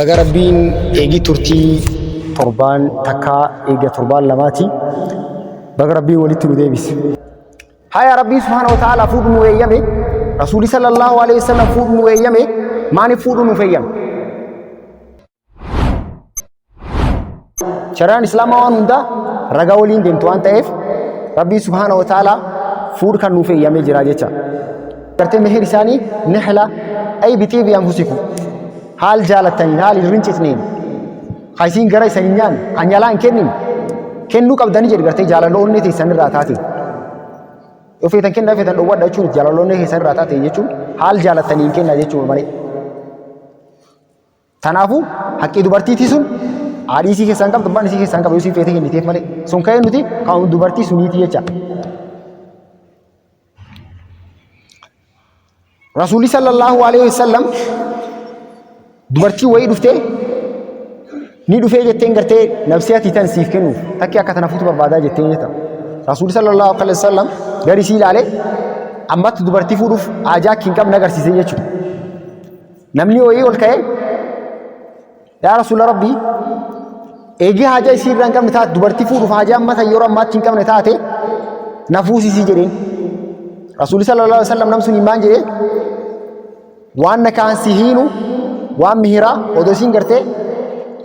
baga rabbiin eegi turtii torbaan takka eega torbaan lamaati baga rabbiin walitti nu deebise. Haya rabbii subhanahu wa ta'ala fuudhu nu eeyyame rasuuli sallallahu alaihi wasallam fuudhu nu eeyyame maaliif fuudhu nu eeyyame? Shari'aan islaamaa waan hunda ragaa waliin deemtu waan ta'eef rabbii subhanahu wa ta'ala fuudhu kan nuuf eeyyamee jira jecha. Gartee meher isaanii nihla ay bitii bi anfusikum haal jaalataniin haal irrin citneen haysiin gara isaanii nyaan anyalaan kennuu qabdanii jedhu gartee jaalaloonni teessan irraa taate yoo feetan kennaa feetan dhowwadha jechuun jaalaloonni teessan irraa taate jechuun haal jaalataniin kennaa jechuun malee. Kanaafuu haqqii dubartiitii sun haadhii isii keessaan qabdu abbaan isii keessaan qabu yoo isii feete kenniteef malee sun ka'ee nuti kan dubartii suniiti jecha. Rasuulli sallallahu alaihi wasallam dubartii wayii dhuftee ni dhufee jetteen gartee nafsi ati tan siif kennuuf takki akka tana fuutu barbaadaa jetteen jetta. Rasuulli sallallahu alaihi wasallam gari isii ilaalee ammatti dubartii fuudhuuf haajaa hin qabne agarsiise jechuudha. Namni wayii ol ka'ee yaa Rasuula Rabbii eegii haajaa isii irraa hin qabne taate dubartii fuudhuuf haajaa ammata yeroo ammaatti hin qabne taate na fuusisii jedheen. Rasuulli sallallahu alaihi wasallam nam sun himaan jedhee waan na kaan si hiinu waan mihiraa odoo isiin gartee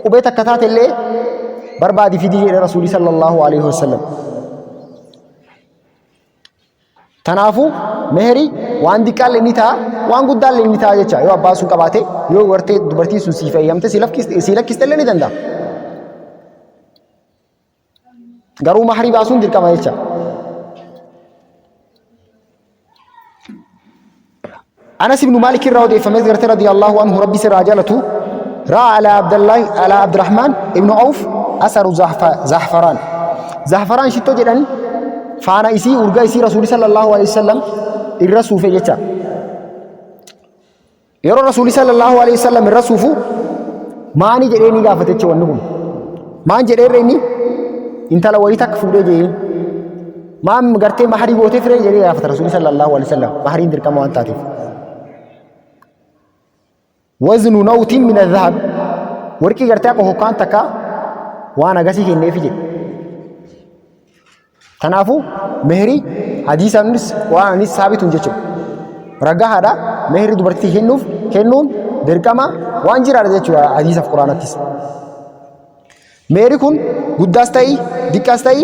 qubee takka taate illee barbaadi fidii jedhe Rasuulli sallallahu alaihi wasallam. Kanaafuu meheri waan diqqaallee ni ta'a waan guddaallee ni ta'a jecha yoo abbaa sun qabaate yoo gartee dubartii sun siif eeyyamte si lakkiste illee ni danda'a. Garuu maharii baasuun dirqama jecha. أنس بن مالك الراودي فمز رضي الله عنه ربي سر عجلته رأى على عبد الرحمن ابن عوف أثر زعفران شتو جدًا فانا إسي أرجع إسي رسول صلى الله عليه وسلم الرسول في جتا يرى رسول صلى الله عليه وسلم الرسول ما أني جريني قافة تشوانهم ما جريني إنت لو ويتك فوري جين ما مقرتي محري بوتي فري جري قافة رسول صلى الله عليه وسلم محري درك ما أنت تعرف وزن نوت من الذهب وركي قرتي أكو كان تكا وانا قاسي كني في جد تنافو مهري حديث النس وانا نس ثابت ونجتشو رجع هذا مهري دبرتي كنون دركما وانجر على ذي حديث في القرآن التيس مهري كون قداستاي ديكاستاي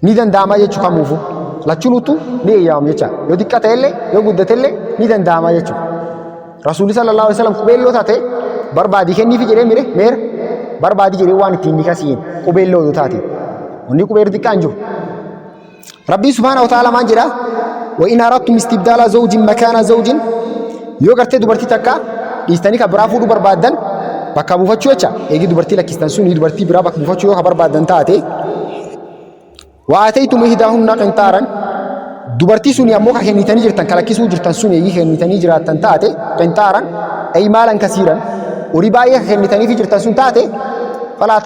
نيدن داما يجتشو كموفو لا تشلوتو ليه يوم يجتشا يو ديكاتيلي يو قدتيلي نيدن داما يجتشو رسول الله صلى الله عليه وسلم قبيل لو تاتي بربادي كني في جري ميري مير بربادي جري وان تيني كاسين قبيل لو تاتي وني قبيل ديكانجو ربي سبحانه وتعالى ما جرا وإن أردتم استبدال زوج مكان زوج يوغرتي دبرتي تكا يستني كبرافو دو بربادن بكا بوفاتشو اچا ايغي دبرتي لكستان سوني دبرتي برا بكا بوفاتشو يو بربادن تاتي وآتيتم إحداهن قنطارا دبرتي سوني أموكا كنيتاني جرتان كلاكيسو جرتان سوني يجي كنيتاني جرتان تاتي قنطارا أي مالا كثيرا ورباية كنيتاني في جرتان سون تاتي فلا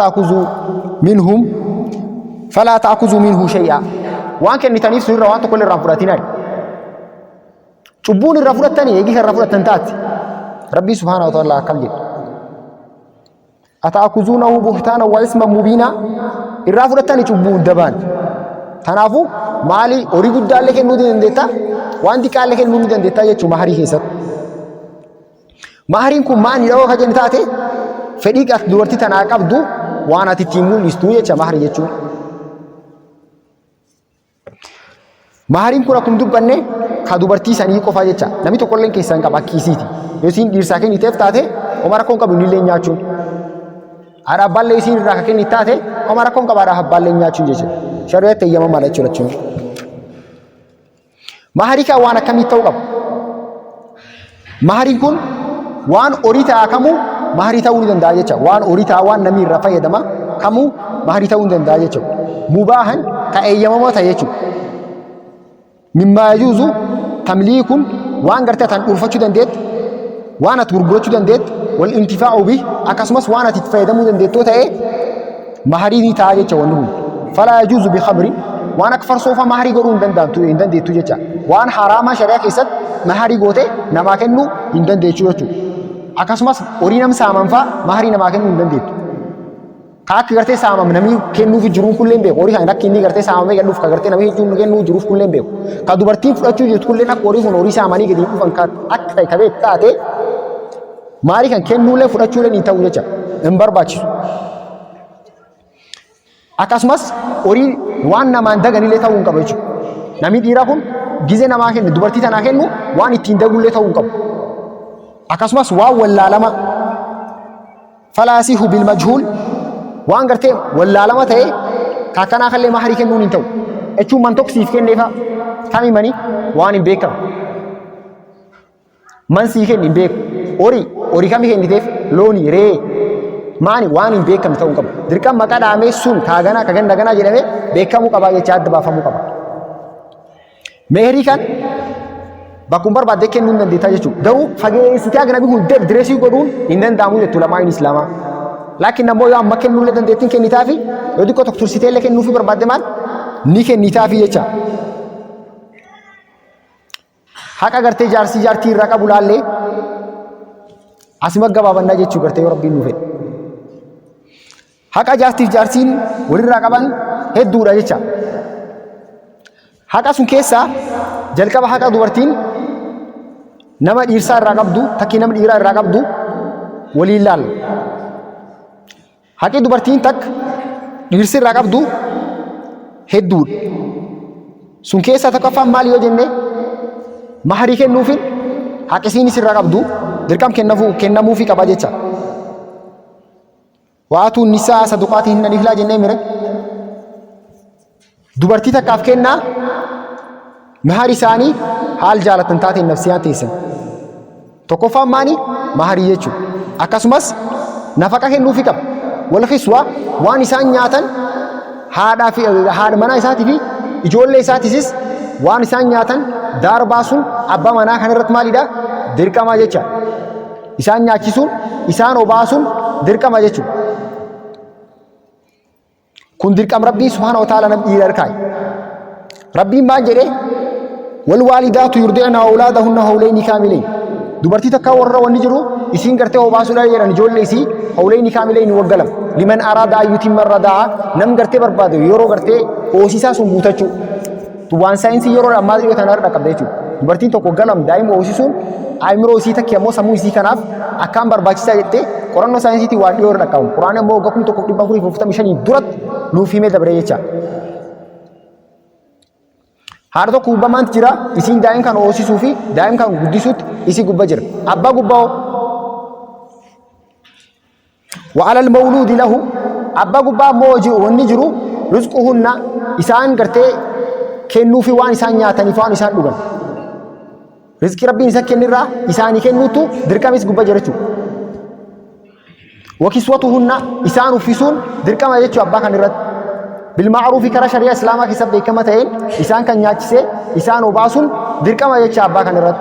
تأخذوا منه شيئا وان كنيتاني سوني روان تقول الرافوراتين شبون الرافوراتين يجي الرافوراتين تاتي ربي سبحانه وتعالى قال جد أتأخذونه بهتانا واسما مبينا الرافوراتين شبون دبان تنافو مالي أوري قد دال لكن نودي دندتا وان دي قال لكن نودي دندتا يجو مهاري كيسات مهارين كو مان يو خجن تاتي فديك دورتي تناقب دو وانا تتيمون لستو يجا مهاري يجو مهارين كو ركم دبنه خدوبرتي ساني قفا يجا نمي تو كولن كيسان قبا كيسيتي يسين ديرساكن يتف تاتي ومارا كون قبو نيلين نياچو ara balle isin irraa kakenni taate omara kon qabaadha habballe nyaachuun jecha shari'atti eeyyama mala jechuudha. Mahari ka waan akkamii ta'uu qaba? Mahariin kun waan horii ta'a kamuu maharii ta'uu ni danda'a jecha. Waan horii ta'a waan namni irraa fayyadama kamuu maharii ta'uu ni danda'a jecha. Mubaahan ka eeyyamamaa ta'e jechuudha. Mimmaa yajuuzu tamliikun waan gartee tan dhuunfachuu dandeetti waan ati gurgurachuu dandeetti wal intifaa'u bi akkasumas waan ati itti fayyadamuu dandeettoo ta'e maharii ni ta'a jecha wanni kun. Falaa yajuuzu bi khamri waan akka farsoofa maharii godhuu hin dandeettu jecha. Waan haraamaa shari'aa keessatti maharii gootee namaa kennuu hin dandeechuu jechuudha. akkasumas horii nam saaman fa'a maharii namaa kennuu hin dandeettu. Ka akka gartee saamam namni kennuuf jiruun kulleen beeku horii kan akka inni gartee saamamee kennuuf ka gartee namni hedduu kennuu jiruuf kulleen beeku. Ka dubartiin fudhachuu jirtu kulleen akka horii kun horii saamanii gadi dhufan akka ta'e ka beektu taate maarii kan kennuullee fudhachuullee ni ta'u jecha hin barbaachisu. Akkasumas horii waan namaan daganillee ta'uu hin qabu jechuudha. Namni dhiiraa kun gizee namaa kennu dubartii tanaa kennu waan ittiin dagullee ta'uu hin qabu. Akkasumas waan wallaalama falaasihu bil majhuul waan gartee wallaalama ta'e kakkanaa kallee maharii kennuun hin ta'u. Jechuun man tokko siif kenneefa kami mani waan hin beekamu. Man sii kenni hin beeku. Horii kami kenniteef loonii ree maani waan hin beekamne ta'uu qaba. Dirqama maqaa dhaamee sun kaagana kagandaganaa jedhamee beekamuu qaba jecha adda baafamuu qaba. Meerii kan bakkuma barbaadde kennuu hin dandeetta jechuudha. Garuu fageessitee akka namni hundee direesii godhuun hin danda'amu jettu lamaan islaamaa. Laakiin ammoo yoo amma kennuullee dandeettiin kennitaafi yoo xiqqoo tokko tursiteellee kennuufi barbaadde maal ni kennitaafi jecha. Haqa gartee jaarsii jaartii irraa qabu laallee asuma gabaabannaa jechuu gartee yoo rabbiin nuuf fedhe. Haqa jaartiif jaarsiin walirraa qaban hedduudha jecha. Haqa sun keessaa jalqaba haqa dubartiin nama dhiirsaa irraa qabdu takkii nama dhiiraa irraa qabdu waliin laalla. Haqi dubartiin takka dhiirsi irraa qabdu hedduudha. Sun keessaa tokkoffaan maal yoo jenne maharii kennuufin haqisiinis irraa qabdu dirqam kennamuufi qaba jecha. Waatu nisaa saduqaatii hin niflaa jennee mire dubartii takkaaf kennaa mahari isaanii haal jaalatan taateen nafsiyaan teessan. Tokkoffaan maani maharii jechuudha. Akkasumas nafaqa kennuufi qaba. Wal qiswa waan isaan nyaatan haadha manaa isaatii fi ijoollee isaatiisis waan isaan nyaatan daarbaa sun abbaa manaa kan irratti maalidha dirqama jecha. Isaan nyaachisuun isaan obaasuun dirqama jechuudha. Kun dirqam Rabbii subhaanahu wa ta'ala namni dhiira harkaayi. Rabbiin maal jedhee wal waalidaatu yurdi'na awlaadahunna hawlayni kaamilayn. Dubartii takka warra wanni jiru isiin gartee obaasuudhaan jedhan ijoollee isii hawlayni kaamilayn waggalam. Liman araada ayyutimma radaa nam gartee barbaadu yeroo gartee hoosisaa sun guutachuu. Waan saayinsii yeroo ammaa dhiyoo tanaa irra qabda jechuudha. Dubartiin tokko galam daa'ima hoosisuun ayimiroo isii takki ammoo sammuu isii kanaaf akkaan barbaachisaa jettee qorannoo saayinsiitiin waan dhiyoo irra qabu. Quraan ammoo waggaa 1445 duratti nuuf himee dabre jecha. Haadha tokko gubbaa maanti jira isiin daa'im kan hoosisuu fi daa'im kan guddisuutti isii gubbaa jira. Abbaa gubbaa وعلى المولود له أبا قبا موجي ونجرو رزقهن إسان قرتي كنو في وان إسان ياتني فان إسان دوغن رزق ربي إسان كنرا إساني كنوتو دركام إس قبا جرتو وكسوتهن إسان وفسون دركام يجتو أبا كنرا بالمعروف كرا شريعة إسلاما كسب بكما تهين إسان كان ياتسي إسان وباسون دركام يجتو أبا كنرا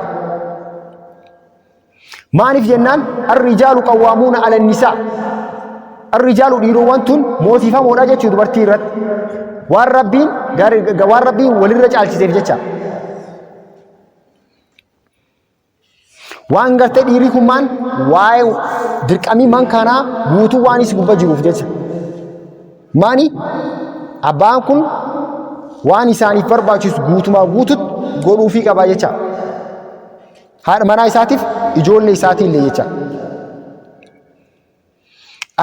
ما نف جنان الرجال قوامون على النساء الرجال ديروان تون موتيفا مودا جچو دبرتي رت وار ربين وللرجال چيزيف جچا وان غرتي ديري كمان واي درقامي مان كانا بوتو وانيس غبا جيروف جچا ماني ابان كون واني ساني فرباچس غوتما غوتت غودو في قبا جچا هار منا اساتيف اجول اساتي لي جچا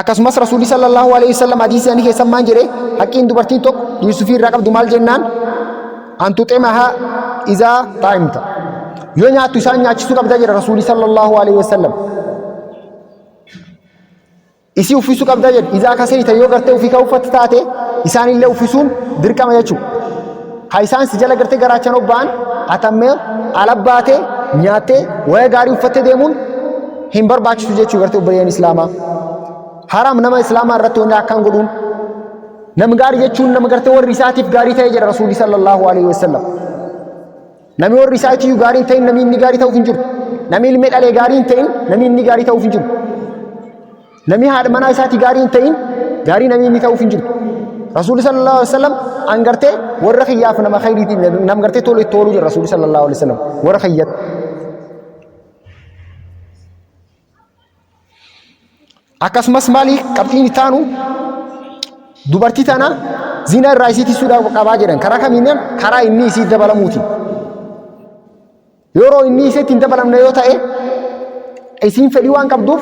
Akkasumas Rasuulli sallallahu alaihi wasallam hadiisii ani keessan maan jedhee haqqiin dubartiin tokko Yuusufii irraa qabdu maal jennaan antuximaha izaa taa'imta yoo nyaattu isaan nyaachisuu qabda jedha Rasuulli sallallahu alaihi wasallam isii uffisuu qabda jedha izaa kasirita yoo gartee ufii ka uffata taate isaanillee uffisuun dirqama jechuudha ha isaan si jala gartee garaachan obba'an atammee alabbaatee nyaattee waya gaarii uffattee deemuun hin barbaachisu jechuu gartee obboleeyyan Islaamaa. Haram nama Islaamaa irratti wanni akkaan godhuun nama gaarii jechuun nama gartee warri isaatiif gaarii ta'e jedha Rasuulli sallallahu alaihi wasallam. Namni warri isaatiif gaarii hin ta'in namni inni gaarii ta'uuf hin jiru. Namni ilmee dhalee gaarii hin ta'in namni inni gaarii ta'uuf hin jiru. Namni haadha manaa isaatii gaarii hin ta'in gaarii namni inni ta'uuf hin jiru. Rasuulli sallallahu alaihi wasallam an gartee warra khiyyaaf nama khayriitiin nam gartee tolu itti ooluu jedha Rasuulli sallallahu alaihi wasallam warra khiyyat. akkasumas maali qabxiin taanu dubartii tana zina irraa isii ittisuudhaaf qabaa jedhan karaa kamiin karaa inni isii dabalamuuti yeroo inni isii ittiin dabalamne yoo ta'e isiin fedhii waan qabduuf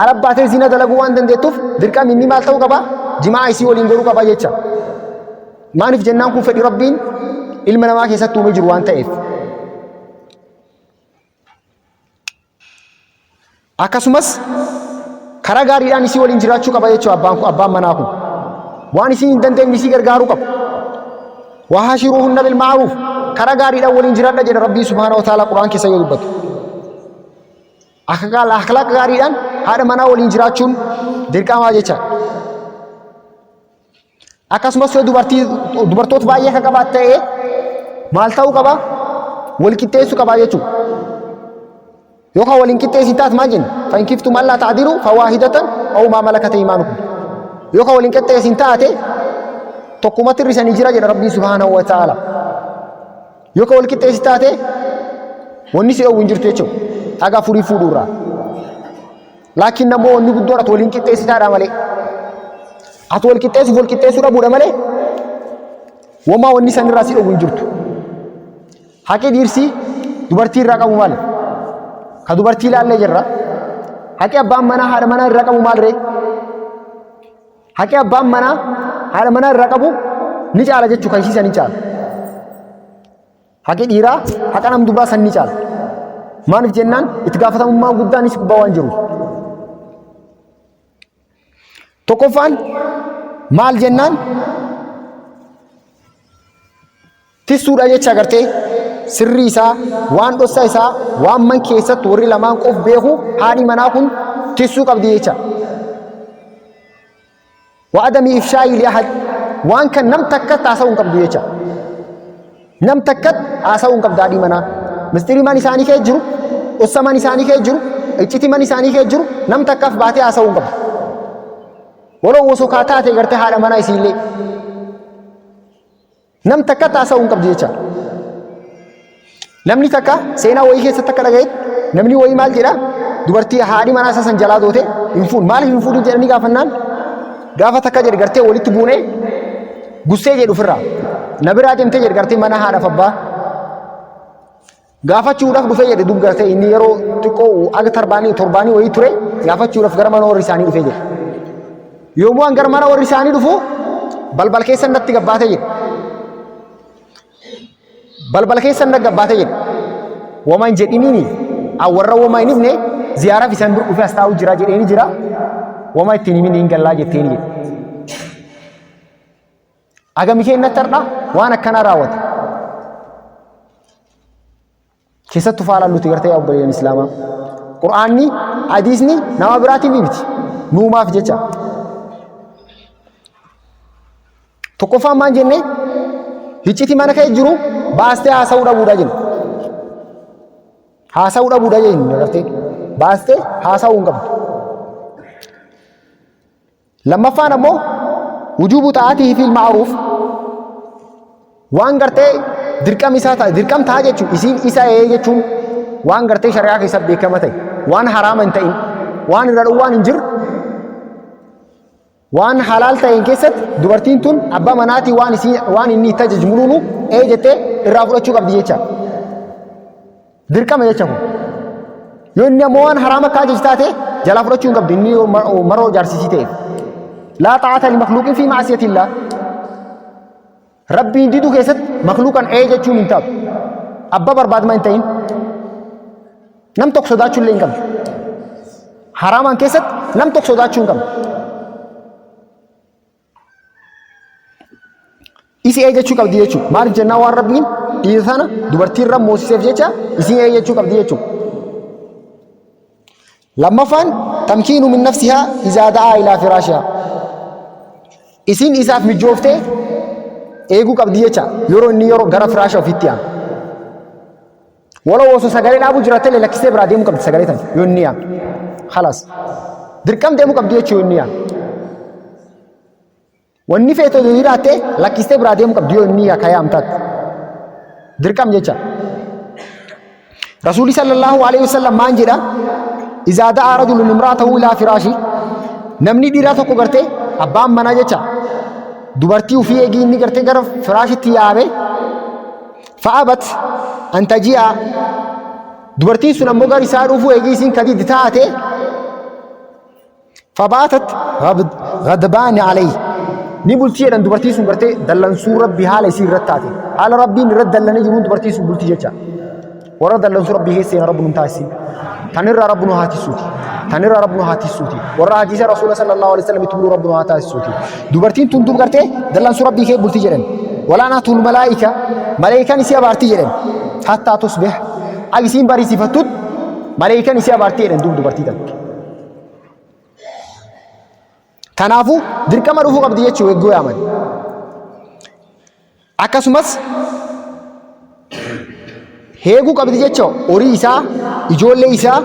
alabbaatee zina dalaguu waan dandeettuuf dirqama inni maal ta'uu qaba jimaa isii waliin godhuu qaba jecha maaliif jennaan kun fedhii rabbiin ilma namaa keessatti uumee jiru waan ta'eef akkasumas karaa gaariidhaan isii waliin jiraachuu qaba jechuudha abbaan manaa kun waan isiin hin dandeenye isii gargaaruu qaba wahashiruhunna bil ma'ruf karaa gaariidhaan waliin jiraadha jedha rabbii subhaanahu wa ta'ala quraan keessa yoo dubbatu akhlaaq gaariidhaan haadha manaa waliin jiraachuun dirqamaa jecha akkasumas yoo dubartoota baay'ee kan qabaat ta'e maal ta'uu qaba wal qixxeessuu qaba jechuudha yookaan waliin qixxeessin taat maal jenna fa'in kiftum allaa ta'dilu fawaahidatan aw maa malakat aymaanukum yookaan waliin qixxeessin taate tokkumatti hirrisanii jira jedha rabbii subhaanahu wa ta'ala yookaan wal qixxeessin taate wanni si dhowwu hin jirtu jechuudha dhagaa furii fuudhuurraa laakiin namoo wanni guddoon ati waliin qixxeessitaadha malee ati wal qixxeessuu dhabuudha malee wamaa wanni sanirraa si dhowwu hin jirtu haqi dhiirsii dubartii irraa qabu maali ka dubartii ilaallee jirra haqi abbaan manaa haadha manaa irraa qabu maal ree haqi abbaan manaa haadha manaa irraa qabu ni caala jechuu kan ishiisan ni caala haqi dhiiraa haqa nam dubbaa san ni caala maaliif jennaan itti gaafatamummaa guddaanis gubbaa waan jiru tokkoffaan maal jennaan tissuudha jecha agartee sirrii isaa waan dhossaa isaa waan man keessatti warri lamaan qof beeku haadhi manaa kun tissuu qabdi jecha wa'adami ifshaa'i li ahad waan kan nam takka haasa'uu hin qabdu jecha nam takka haasa'uu hin qabdu haadhi manaa mistirii man isaanii kee jiru dhossa man isaanii kee jiru icciti man isaanii kee jiru nam takkaaf baatee haasa'uu hin qabdu waloo osoo kaa taate gartee haadha manaa isiillee nam takka haasa'uu hin qabdu jecha namni takka seenaa wayii keessatti akka dhagayetti namni wayii maal jedha dubartii haadhi manaa isaa san jalaa doote hin fuudhu maaliif hin fuudhin jedhanii gaafannaan gaafa takka jedhe gartee walitti buunee gussee jedhu ofirraa na biraa deemtee jedhe gartee mana haadhaaf abbaa gaafachuudhaaf dhufee jedhe dub gartee inni yeroo xiqqoo aga torbaanii wayii ture gaafachuudhaaf gara mana warri isaanii dhufee jedhe yoomuu an gara mana warri isaanii dhufu balbal keessa natti gabbaate jedhe balbal keessa natti gabbaate jedhe waman jedhiniini warra wama hin himne ziyaaraaf isaan dur dhufee as taa'u jira jedheeni jira wama ittiin himin hin gallaa jetteeni jedhe agami keennatti har'a waan akkanaa raawwate keessattuu faalalluuti gartee obboleeyyan islaamaa qur'aanni hadiisni nama biraatiif miti nuumaaf jecha tokkoffaan maan jenne hicciti mana kee jiru baastee haasa'uu dhabuudha jenna haasa'uu dhabuudha jenna gartee baastee haasa'uu hin qabdu lammaffaan ammoo wujuubu xaa'aatihi fil ma'ruuf waan gartee dirqam isaa ta'a dirqam ta'a jechuun isiin isa jechuun waan gartee shari'aa keessatti beekama ta'e waan haraama hin ta'in waan irra dhowwaan hin jirre waan halaal ta'een keessatti dubartiin tun abbaa manaatii waan inni itti ajajmuunu jettee irraa fudhachuu qabdi jecha dirqama jecha kun yoo inni ammoo waan haraama akka ajaj taate jalaa fudhachuu hin qabdi inni maroo jaarsisii ta'eef laa xaa'ata li makhluuqin fi ma'siyatillah rabbiin diduu keessatti makhluuqan jechuun hin taatu abbaa barbaadama hin ta'in nam tokko sodaachuu illee hin qabdu haraamaan keessatti nam tokko sodaachuu hin qabdu isi jechuu qabdi jechuudha maaliif jennaan waan rabbiin dhiira sana dubartii irra moosiseef jecha isin jechuu qabdi jechuudha lammaffaan tamkiinu min nafsihaa izaa da'aa ilaa firaashihaa isin isaaf mijooftee eeguu qabdi jecha yeroo gara firaasha ofiitti yaa'u waloo osoo sagalee dhaabuu jiraatee lakkisee biraa deemuu qabdi sagalee tan yoo inni yaa'u khalaas dirqam deemuu qabdi jechuu yoo inni yaa'u wanni feetoo jiraatte lakkistee biraa deemuu qabdi yoo inni yaa'u yaamtaatti dirqam jecha rasuulli sallallahu alaihi wasallam maan jedha izaa da'a rajulun imra'atahu ilaa firaashi namni dhiiraa tokko gartee abbaan manaa jecha dubartii ufii eegii inni gartee gara firaashitti yaa'ame fa'abat an taji'a dubartiin sun ammoo gara isaa dhufuu eegii isiin kadiddi taate fabaatat ghadbaani alayhi ni bultii jedhan dubartii sun gartee dallansuu rabbi haala isii irratti taate haala rabbiin irratti dallanii jiruun dubartii sun bultii jecha warra dallansuu rabbii keessee rabbi nun taasisi tanirraa rabbi nu haatisuuti tanirraa rabbi nu haatisuuti warra hadiisa rasuula sallallahu alaihi wasallam itti bulu rabbi nu haatisuuti dubartiin tun dub gartee dallansuu rabbii kee bultii jedhan walaanatul malaa'ika malaa'ikaan isii abaartii jedhan hattaa tusbih agisiin bariisifattut malaa'ikaan isii abaartii jedhan dub dubartii tan kanaafu dirqama dhufuu qabdi jechuu eegguu yaaman akkasumas heeguu qabdi jecha horii isaa ijoollee isaa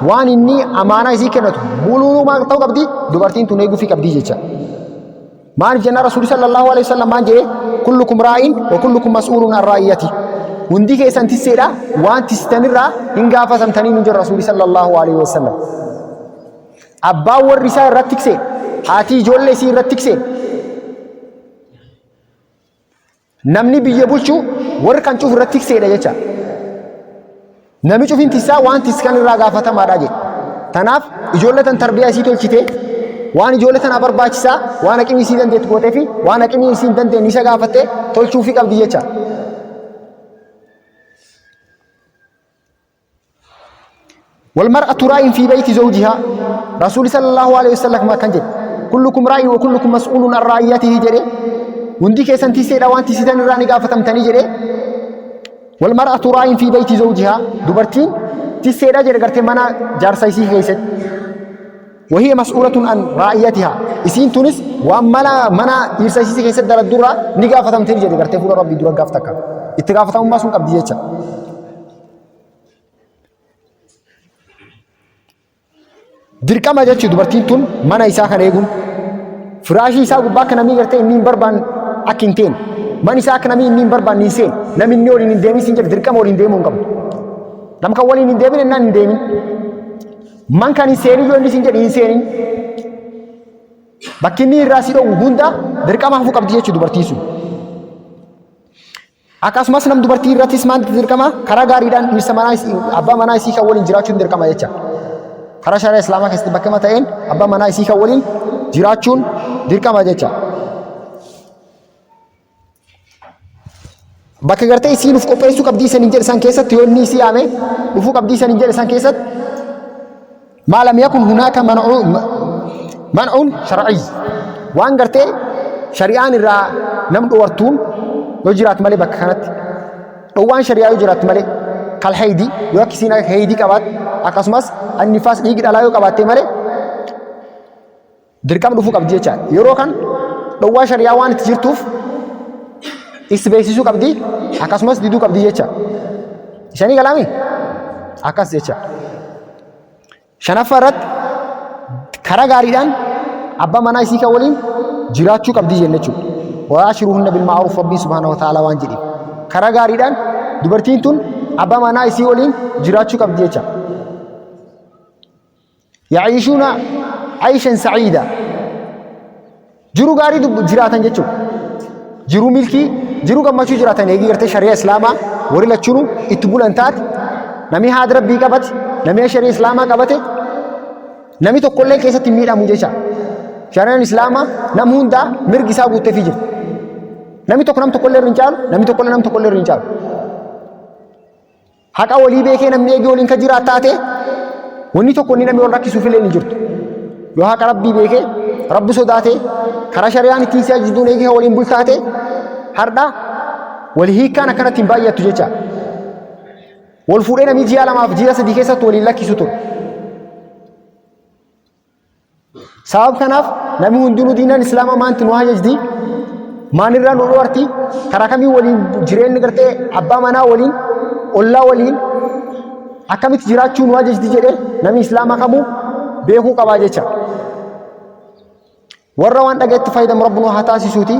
waan inni amaanaa isii kennatu buluunumaa ta'uu qabdi dubartiin tun eeguufii qabdi jecha maaliif jenna rasuulli sallallahu alaihi wasallam maan jedhe kullukum raa'in wa kullukum mas'uulun an ra'iyyati hundi keessan tisseedha waan tissitanirraa hin gaafatamtanii nu jedha rasuulli sallallahu alaihi wasallam abbaan warri isaa irratti tiksee haati ijoollee isii irratti tiksee namni biyya bulchu warri kan cufu irratti tikseedha jecha nami cufin tissaa waan tiskan irraa gaafatamaadha jedhe tanaaf ijoollee tan tarbiyaa isii tolchite waan ijoollee tana barbaachisaa waan aqimii isii dandeettu gootee fi waan aqimii isii hin dandeenye isa gaafatte tolchuufii qabdi jecha والمرأة راء في بيت زوجها رسول صلى الله عليه وسلم ما كان جد كلكم راء وكلكم مسؤول عن رعيته جري وندي كيسان تيسيدا وان تيسيدان راني غافتم تاني جري والمرأة راء في بيت زوجها دبرتين تيسيدا جري غرتي منا جارسايسي كيسد وهي مسؤولة عن رعيتها اسين تونس وامنا منا يرسايسي كيسد دار الدرة ني غافتم تاني جري غرتي فور ربي دورا غافتك اتغافتم ما سون قبدي جچا dirqama jechuun dubartiin tun mana isaa kan eeguun firaashii isaa gubbaa akka namni gartee inni hin barbaanne akka hin teene man isaa akka namni inni hin barbaanne hin seene namni inni waliin hin deemin siin jedhe dirqama waliin deemuu hin qabu nam kan waliin hin deemin ennaan hin deemin man kan hin seenin yoo inni siin jedhe hin seenin bakki inni irraa si dhoowwu hunda dirqama hafuu qabdi jechuun dubartii sun akkasumas nam dubartii irrattis maanti dirqama karaa gaariidhaan dhirsa manaa abbaa manaa isii kan waliin jiraachuun dirqama jecha karaa sharaa islaamaa keessatti bakka mata'een abbaa manaa isii kan waliin jiraachuun dirqama jecha bakka gartee isiin uf qopheessuu qabdii san hin jedhe san keessatti yoo inni isii yaame dhufuu qabdii san hin jedhe san keessatti maa lam yakun hunaaka man'uun shar'ii waan gartee shari'aan irraa nam dhowartuun yoo jiraatu malee bakka kanatti dhowwaan shari'aa yoo jiraatu malee kal haydi yoo akkisiin haydi qabaat akkasumas annifaas dhiigi dhalaa yoo qabaatte malee dirqama dhufuu qabdi jecha yeroo kan dhowwaa shari'aa waan itti jirtuuf is beeksisuu qabdi akkasumas diduu qabdi jecha ishanii galaami akkas jecha shanaffaa irratti karaa gaariidhaan abbaa manaa isii kan waliin jiraachuu qabdi jenne jechuudha waashiruhunna bil ma'ruuf rabbii subhaanahu wa ta'ala waan jedhe karaa gaariidhaan dubartiin tun abbaa manaa isii waliin jiraachuu qabdi jecha يعيشون عيشا سعيدا جرو غاري جراتا جچو جرو ملكي جرو غمچو جراتا نيغي غرتي شريعه اسلاما وري لچونو اتبولنتات نمي هاد ربي قبت نمي شريعه اسلاما قبت نمي تو كله كيسه ميدا مجيشا شريعه اسلاما نموندا مرغيسا غوتي فيجي نمي تو كنم تو كله رنچال نمي تو كله نم تو كله رنچال حقا ولي بيكي نمي نيغي ولين كجراتاته wanni tokko inni namni wal rakkisuuf illee ni jirtu yoo haqa rabbii beekee rabbi sodaate karaa shari'aan ittiin si ajajuun eegee waliin bultaate hardha wal hiikkaan akkanatti hin baay'attu jecha wal fuudhee namni ji'a lamaaf ji'a sadii keessatti waliin lakkisu ture sabab kanaaf namni hundinuu diinaan islaamaa maanti nu hajajdi maanirraa nu dhoorti karaa kamii waliin jireenyi gartee abbaa manaa waliin ollaa waliin akkamitti jiraachuun waajjirti jedhe namni islaamaa qabu beekuu qabaa jecha warra waan dhagayetti fayyadamu rabbunu haa taasisuuti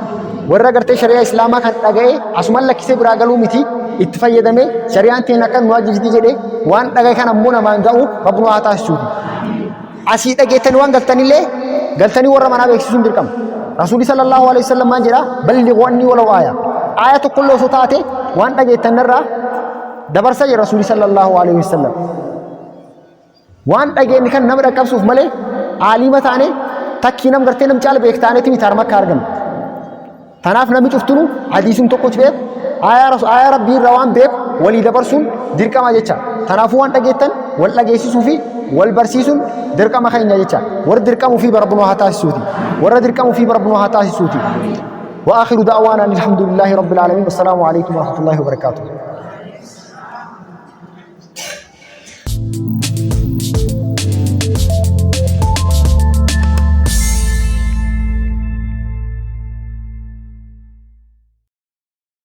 warra gartee shari'aa islaamaa kan dhagaye asuman lakkisee biraa galuu miti itti fayyadame shari'aan teen akka nu waajjirti jedhe waan dhagaye kan ammoo namaan ga'u rabbunu haa taasisuuti asii dhageettanii waan galtanillee قالتني ورا منا بيكسون دركم رسول صلى الله عليه وسلم ما جرا بلغوني ولو آية آية كل صوتاته وان دغيت نرا دبر سي رسول صلى الله عليه وسلم وان دغيت كان نمر قبسوف ملي عالمتانه تكينم غرتنم چال بيكتانه تي تارما كارغم تناف نمي چفتنو حديثم توكوچ بيب آية ربي روان بيب ولي دبرسون دركما جچا تنافو وان دغيتن ولا جيسي في والبرسيسون دركما خينيا جچا ور دركما في بربنا هتاسوتي ور دركما في بربنا هتاسوتي واخر دعوانا الحمد لله رب العالمين والسلام عليكم ورحمه الله وبركاته